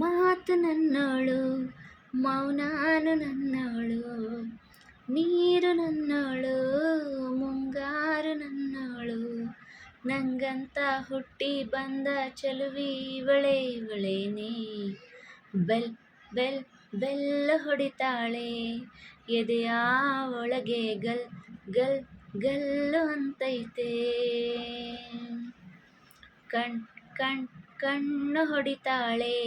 ಮಾತು ನನ್ನೋಳು, ಮೌನಾನು ನನ್ನೋಳು, ನೀರು ನನ್ನೋಳು, ಮುಂಗಾರು ನನ್ನೋಳು, ನಂಗಂತ ಹುಟ್ಟಿ ಬಂದ ಚೆಲುವಿ ಇವಳೇನೇ. ಬೆಲ್ ಬೆಲ್ ಬೆಲ್ಲ ಹೊಡಿತಾಳೆ, ಎದೆಯ ಒಳಗೆ ಗಲ್ ಗಲ್ ಗಲ್ಲು ಅಂತೈತೆ. ಕಣ್ಣು ಹೊಡಿತಾಳೆ,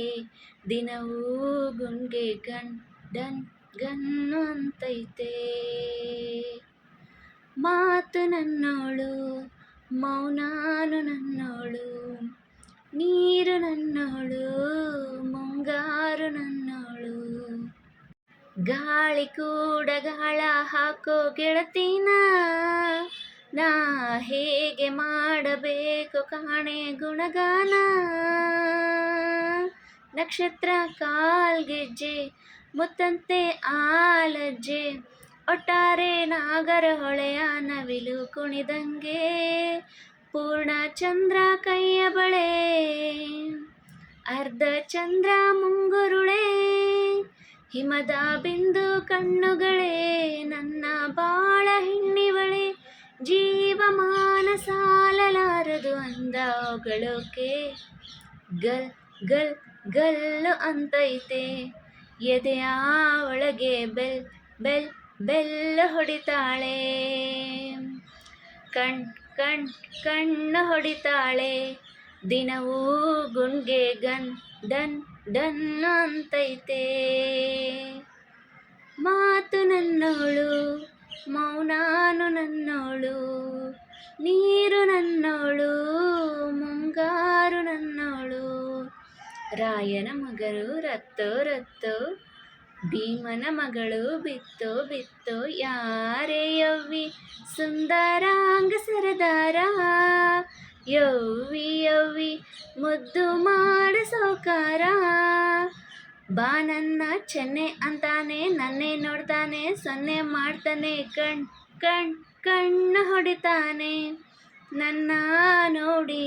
ದಿನವೂ ಗುಂಡ್ಗೆ ಡನ್ ಗನ್ನು ಅಂತೈತೆ. ಮಾತು ನನ್ನೋಳು, ಮೌನಾನು ನನ್ನೋಳು, ನೀರು ನನ್ನೋಳು, ಮುಂಗಾರು ನನ್ನೋಳು. ಗಾಳಿ ಕೂಡ ಗಾಳ ಹಾಕೋ ಗೆಳತಿನ, ನಾ ಹೇಗೆ ಮಾಡಬೇಕು ಕಾಣೆ ಗುಣಗಾನ. ನಕ್ಷತ್ರ ಕಾಲ್ಗೆಜ್ಜೆ, ಮುತ್ತಂತೆ ಆಲಜ್ಜೆ, ಒಟ್ಟಾರೆ ನಾಗರ ಹೊಳೆಯ ನವಿಲು ಕುಣಿದಂಗೆ. ಪೂರ್ಣ ಚಂದ್ರ ಕೈಯ ಬಳೆ, ಅರ್ಧ ಚಂದ್ರ ಮುಂಗುರುಳೆ, ಹಿಮದ ಬಿಂದು ಕಣ್ಣುಗಳೇ, ನನ್ನ ಬಾಳ ಹೆಣ್ಣಿವಳೆ. ಜೀವಮಾನ ಸಾಲಲಾರದು ಅಂದ ಹೊಗಳೋಕೆ, ಗಲ್ ಗಲ್ ಗಲ್ಲು ಅಂತೈತೆ. ಎದೆಯ ಒಳಗೆ ಬೆಲ್ ಬೆಲ್ ಬೆಲ್ಲ ಹೊಡಿತಾಳೆ, ಕಣ್ಣು ಹೊಡಿತಾಳೆ, ದಿನವೂ ಗುಂಡ್ಗೆ ಡನ್ ಡನ್ನು ಅಂತೈತೆ. ಮಾತು ನನ್ನೋಳು, ಮೌನಾನು ನನ್ನೋಳು, ನೀರು ನನ್ನೋಳು, ಮುಂಗಾರು ನನ್ನೋಳು. ರಾಯನ ಮಗಳು ರತ್ತೋ ರತ್ತೋ, ಭೀಮನ ಮಗಳು ಬಿತ್ತೋ ಬಿತ್ತೋ, ಯಾರೇ ಯವ್ವಿ ಸುಂದರಾಂಗ ಸರದಾರ. ಯವ್ವಿ ಯವ್ವಿ ಮುದ್ದು ಮಾಡ ಸೌಕಾರ. ಬಾ ನನ್ನ ಚೆನ್ನೆ ಅಂತಾನೆ, ನನ್ನೇ ನೋಡ್ತಾನೆ, ಸೊನ್ನೆ ಮಾಡ್ತಾನೆ, ಕಣ್ಣು ಹೊಡಿತಾನೆ. ನನ್ನ ನೋಡಿ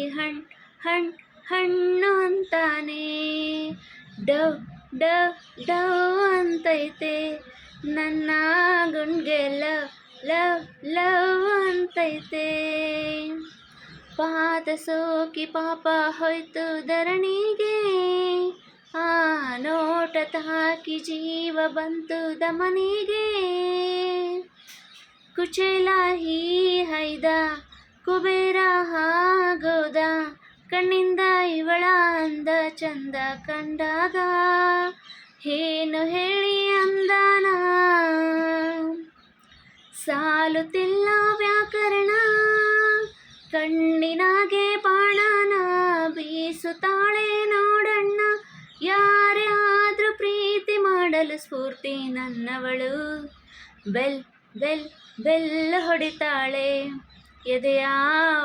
ಹಣ್ಣು ಅಂತಾನೆ. ಡವ್ ಡವ್ ಡವ್ ಅಂತೈತೆ, ನನ್ನ ಗುಂಡ್ಗೆ ಲವ್ ಲವ್ ಲವ್ ಅಂತೈತೆ. ಪಾದ ಸೋಕಿ ಪಾಪ ಹೋಯ್ತು ಧರಣಿಗೆ, ಆ ನೋಟ ತಾಕಿ ಜೀವ ಬಂತು ದಮನಿಗೆ. ಕುಚೇಲ ಹೈದ ಕುಬೇರ ಹಾಗೋದ, ಕಣ್ಣಿಂದ ಇವಳ ಅಂದ ಚಂದ ಕಂಡಾಗ. ಏನು ಹೇಳಿ ಅಂದಾನ, ಸಾಲುತ್ತಿಲ್ಲ ವ್ಯಾಕರಣ. ಕಣ್ಣಿನಾಗೆ ಬಾಣನ ಬೀಸುತ್ತಾಳೆ ನೋಡಣ್ಣ. ಯಾರೇ ಆದ್ರೂ ಪ್ರೀತಿ ಮಾಡಲು ಸ್ಫೂರ್ತಿ ನನ್ನವಳು. ಬೆಲ್ ಬೆಲ್ ಬೆಲ್ಲ ಹೊಡಿತಾಳೆ, ಎದೆಯ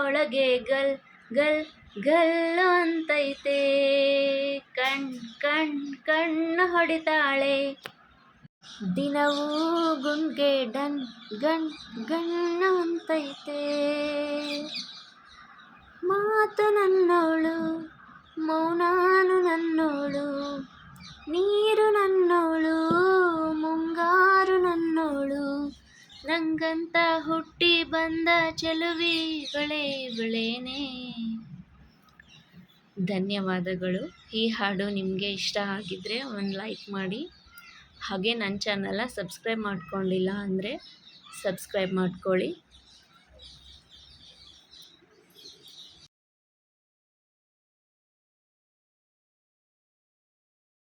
ಒಳಗೆ ಗಲ್ ಗಲ್ ಗಲ್ಲು ಅಂತೈತೆ. ಕಣ್ಣು ಹೊಡಿತಾಳೆ, ದಿನವೂ ಗುಂಡ್ಗೆ ಗಣ್ಣು ಅಂತೈತೆ. ಮಾತು ನನ್ನೋಳು, ಮೌನಾನು ನನ್ನೋಳು, ನೀರು ನನ್ನೋಳು, ಮುಂಗಾರು ನನ್ನೋಳು, ನಂಗಂತ ಹುಟ್ಟಿ ಬಂದ ಚೆಲುವಿ ಇವಳೇನೇ. ಧನ್ಯವಾದಗಳು. ಈ ಹಾಡು ನಿಮಗೆ ಇಷ್ಟ ಆಗಿದ್ದರೆ ಒಂದು ಲೈಕ್ ಮಾಡಿ. ಹಾಗೆ ನನ್ನ ಚಾನಲ್ನ ಸಬ್ಸ್ಕ್ರೈಬ್ ಮಾಡ್ಕೊಂಡಿಲ್ಲ ಅಂದರೆ ಸಬ್ಸ್ಕ್ರೈಬ್ ಮಾಡ್ಕೊಳ್ಳಿ.